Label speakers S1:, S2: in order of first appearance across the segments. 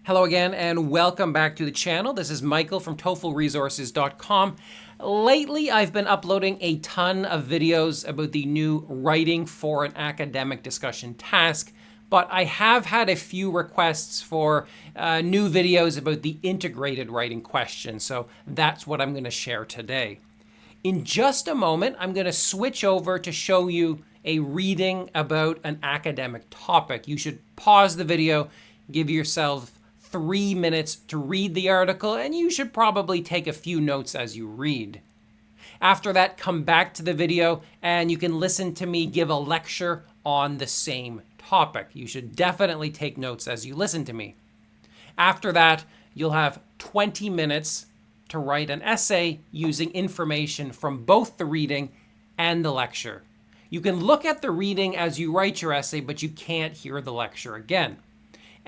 S1: Hello again and welcome back to the channel. This is Michael from TOEFLresources.com. Lately, I've been uploading a ton of videos about the new writing for an academic discussion task, but I have had a few requests for new videos about the integrated writing question, so that's what I'm going to share today. In just a moment, I'm going to switch over to show you a reading about an academic topic. You should pause the video, give yourself 3 minutes to read the article, and you should probably take a few notes as you read. After that, come back to the video and you can listen to me give a lecture on the same topic. You should definitely take notes as you listen to me. After that, you'll have 20 minutes to write an essay using information from both the reading and the lecture. You can look at the reading as you write your essay, but you can't hear the lecture again.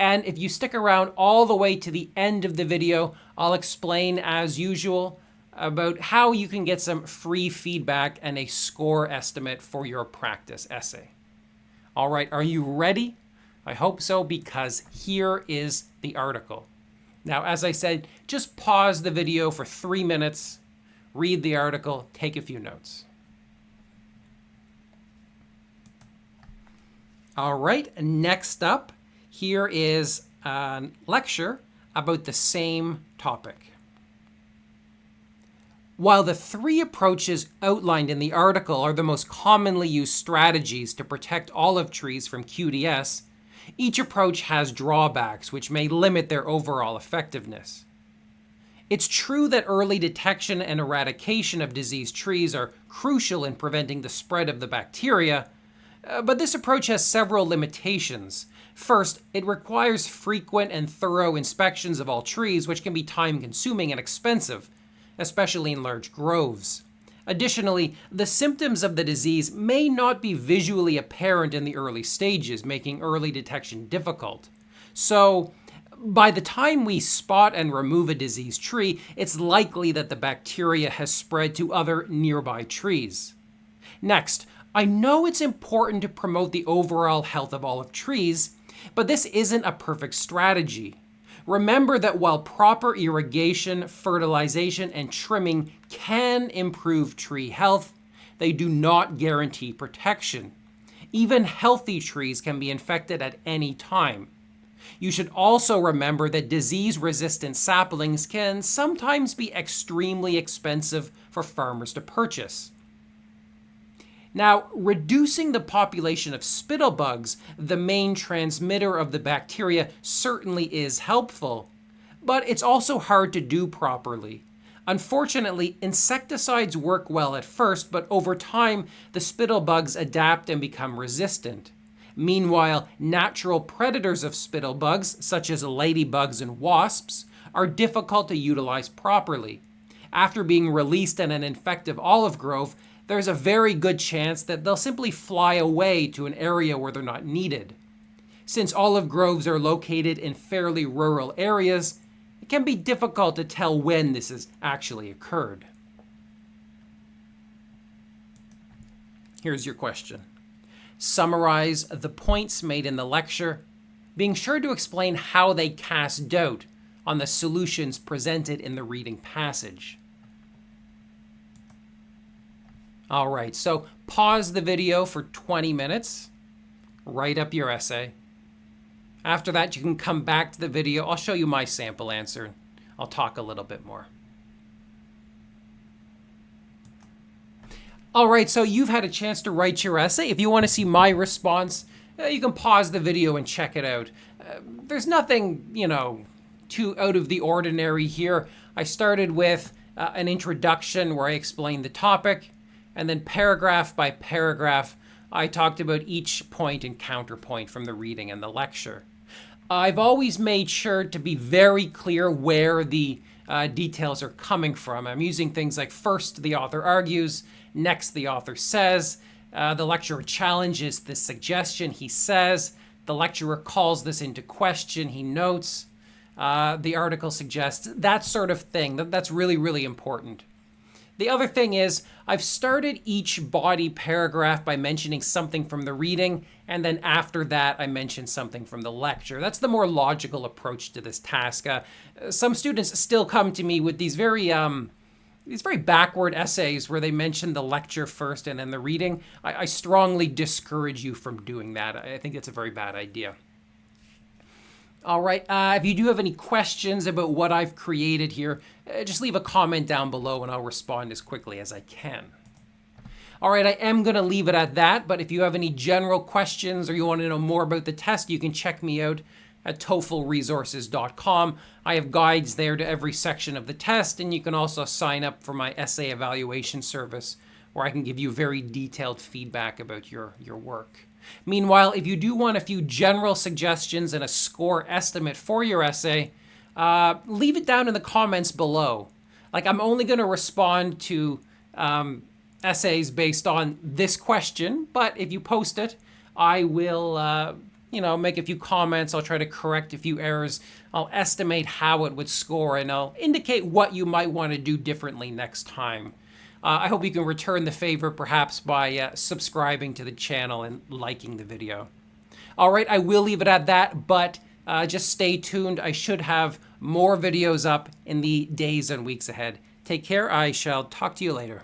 S1: And if you stick around all the way to the end of the video, I'll explain as usual about how you can get some free feedback and a score estimate for your practice essay. All right, are you ready? I hope so, because here is the article. Now, as I said, just pause the video for 3 minutes, read the article, take a few notes. All right, next up, here is a lecture about the same topic. While the 3 approaches outlined in the article are the most commonly used strategies to protect olive trees from QDS, each approach has drawbacks which may limit their overall effectiveness. It's true that early detection and eradication of diseased trees are crucial in preventing the spread of the bacteria, but this approach has several limitations. First, it requires frequent and thorough inspections of all trees, which can be time-consuming and expensive, especially in large groves. Additionally, the symptoms of the disease may not be visually apparent in the early stages, making early detection difficult. So, by the time we spot and remove a diseased tree, it's likely that the bacteria has spread to other nearby trees. Next, I know it's important to promote the overall health of olive trees, but this isn't a perfect strategy. Remember that while proper irrigation, fertilization, and trimming can improve tree health, they do not guarantee protection. Even healthy trees can be infected at any time. You should also remember that disease-resistant saplings can sometimes be extremely expensive for farmers to purchase. Now, reducing the population of spittlebugs, the main transmitter of the bacteria, certainly is helpful, but it's also hard to do properly. Unfortunately, insecticides work well at first, but over time, the spittlebugs adapt and become resistant. Meanwhile, natural predators of spittlebugs, such as ladybugs and wasps, are difficult to utilize properly. After being released in an infective olive grove, there's a very good chance that they'll simply fly away to an area where they're not needed. Since olive groves are located in fairly rural areas, it can be difficult to tell when this has actually occurred. Here's your question. Summarize the points made in the lecture, being sure to explain how they cast doubt on the solutions presented in the reading passage. All right, so pause the video for 20 minutes, write up your essay. After that, you can come back to the video. I'll show you my sample answer. I'll talk a little bit more. All right, so you've had a chance to write your essay. If you want to see my response, you can pause the video and check it out. There's nothing, too out of the ordinary here. I started with an introduction where I explained the topic. And then paragraph by paragraph, I talked about each point and counterpoint from the reading and the lecture. I've always made sure to be very clear where the details are coming from. I'm using things like first, the author argues, next, the author says, the lecturer challenges this suggestion, he says, the lecturer calls this into question, he notes, the article suggests, that sort of thing. That's really, really important. The other thing is, I've started each body paragraph by mentioning something from the reading, and then after that, I mention something from the lecture. That's the more logical approach to this task. Some students still come to me with these very backward essays where they mention the lecture first and then the reading. I strongly discourage you from doing that. I think it's a very bad idea. All right, if you do have any questions about what I've created here, just leave a comment down below and I'll respond as quickly as I can. All right, I am going to leave it at that, but if you have any general questions or you want to know more about the test, you can check me out at TOEFLresources.com. I have guides there to every section of the test, and you can also sign up for my essay evaluation service where I can give you very detailed feedback about your work. Meanwhile, if you do want a few general suggestions and a score estimate for your essay, leave it down in the comments below. Like, I'm only going to respond to essays based on this question, but if you post it, I will make a few comments. I'll try to correct a few errors. I'll estimate how it would score, and I'll indicate what you might want to do differently next time. I hope you can return the favor perhaps by subscribing to the channel and liking the video. All right, I will leave it at that, but just stay tuned. I should have more videos up in the days and weeks ahead. Take care. I shall talk to you later.